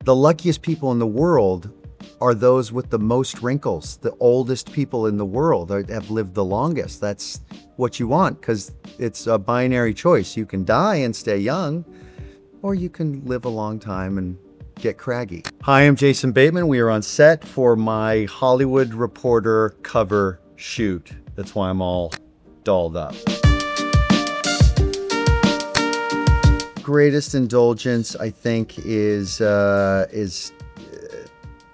The luckiest people in the world are those with the most wrinkles. The oldest people in the world have lived the longest. That's what you want, because it's a binary choice. You can die and stay young, or you can live a long time and get craggy. Hi, I'm Jason Bateman. We are on set for my Hollywood Reporter cover shoot. That's why I'm all dolled up. Greatest indulgence, I think, is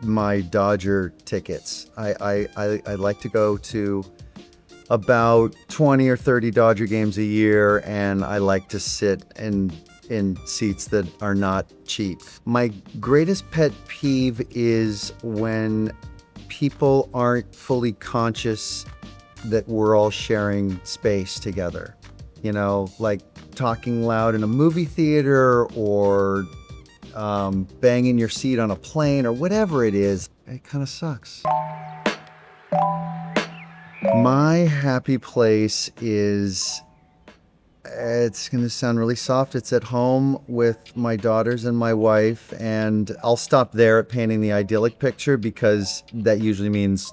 my Dodger tickets. I like to go to about 20 or 30 Dodger games a year, and I like to sit in seats that are not cheap. My greatest pet peeve is when people aren't fully conscious that we're all sharing space together. You know, like talking loud in a movie theater, or banging your seat on a plane, or whatever it is. It kind of sucks. My happy place is, it's gonna sound really soft, it's at home with my daughters and my wife, and I'll stop there at painting the idyllic picture, because that usually means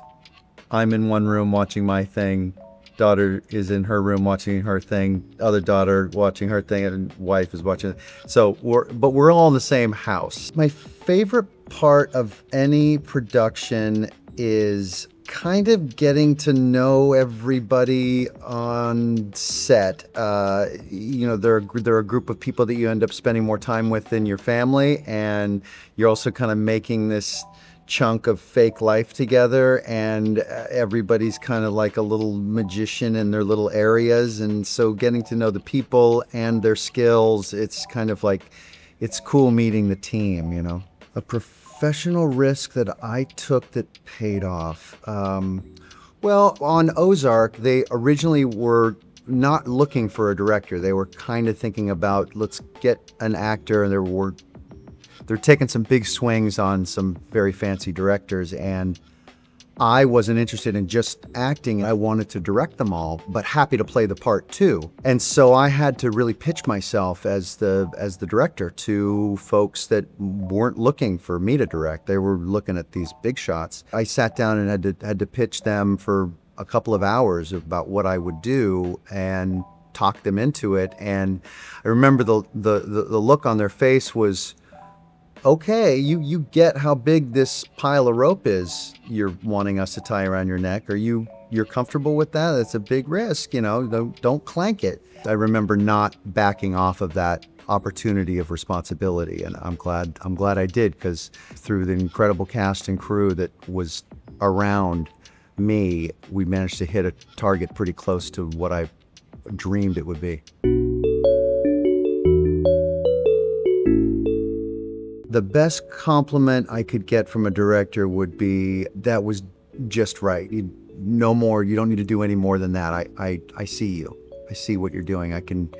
I'm in one room watching my thing, daughter is in her room watching her thing, other daughter watching her thing, and wife is watching. So we're all in the same house. My favorite part of any production is kind of getting to know everybody on set. You know, there are a group of people that you end up spending more time with than your family, and you're also kind of making this chunk of fake life together, and everybody's kind of like a little magician in their little areas, and so getting to know the people and their skills, it's kind of like, it's cool meeting the team, you know. A professional risk that I took that paid off. Well, on Ozark, they originally were not looking for a director. They were kind of thinking about, let's get an actor, and they're taking some big swings on some very fancy directors, and I wasn't interested in just acting. I wanted to direct them all, but happy to play the part too. And so I had to really pitch myself as the director to folks that weren't looking for me to direct. They were looking at these big shots. I sat down and had to pitch them for a couple of hours about what I would do and talk them into it. And I remember the look on their face was, okay, you get how big this pile of rope is you're wanting us to tie around your neck. You're comfortable with that? That's a big risk, you know, don't clank it. I remember not backing off of that opportunity of responsibility, and I'm glad I did, because through the incredible cast and crew that was around me, we managed to hit a target pretty close to what I dreamed it would be. The best compliment I could get from a director would be, that was just right. No more, you don't need to do any more than that. I see you. I see what you're doing. I can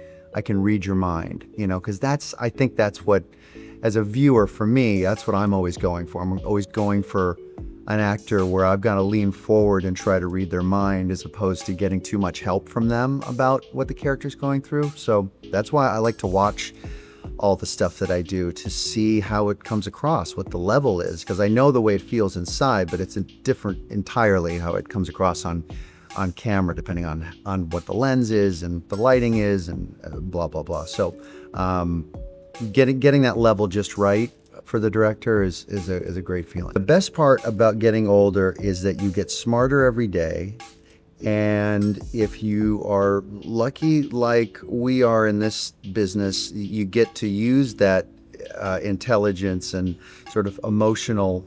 read your mind, you know, because I think that's what, as a viewer, for me, that's what I'm always going for. I'm always going for an actor where I've got to lean forward and try to read their mind, as opposed to getting too much help from them about what the character's going through. So that's why I like to watch all the stuff that I do, to see how it comes across, what the level is, because I know the way it feels inside, but it's different entirely how it comes across on camera, depending on what the lens is and the lighting is, and blah blah blah. So getting that level just right for the director is a great feeling. The best part about getting older is that you get smarter every day. And if you are lucky, like we are in this business, you get to use that intelligence and sort of emotional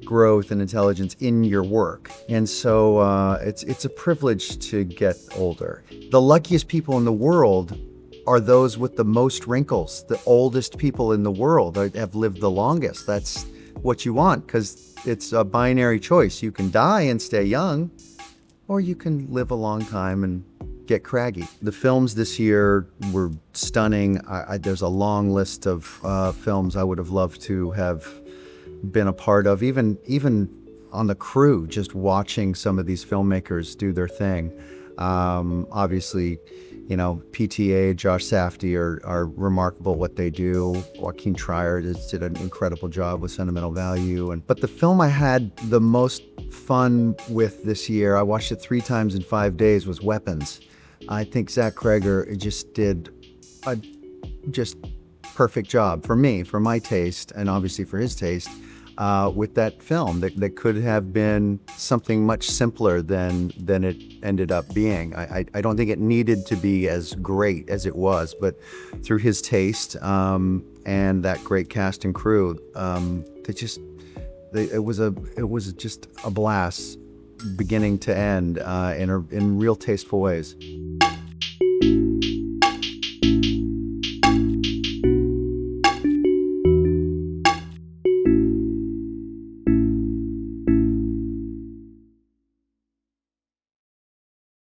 growth and intelligence in your work. And so it's a privilege to get older. The luckiest people in the world are those with the most wrinkles. The oldest people in the world have lived the longest. That's what you want, because it's a binary choice. You can die and stay young, or you can live a long time and get craggy. The films this year were stunning. There's a long list of films I would have loved to have been a part of, even on the crew, just watching some of these filmmakers do their thing. Obviously, PTA, Josh Safdie are remarkable at what they do. Joaquin Trier did an incredible job with Sentimental Value. But the film I had the most fun with this year, I watched it 3 times in 5 days, was Weapons. I think Zach Cregger just did a just perfect job for me, for my taste, and obviously for his taste, with that film that could have been something much simpler than it ended up being. I don't think it needed to be as great as it was, but through his taste and that great cast and crew, it was just a blast, beginning to end, in real tasteful ways.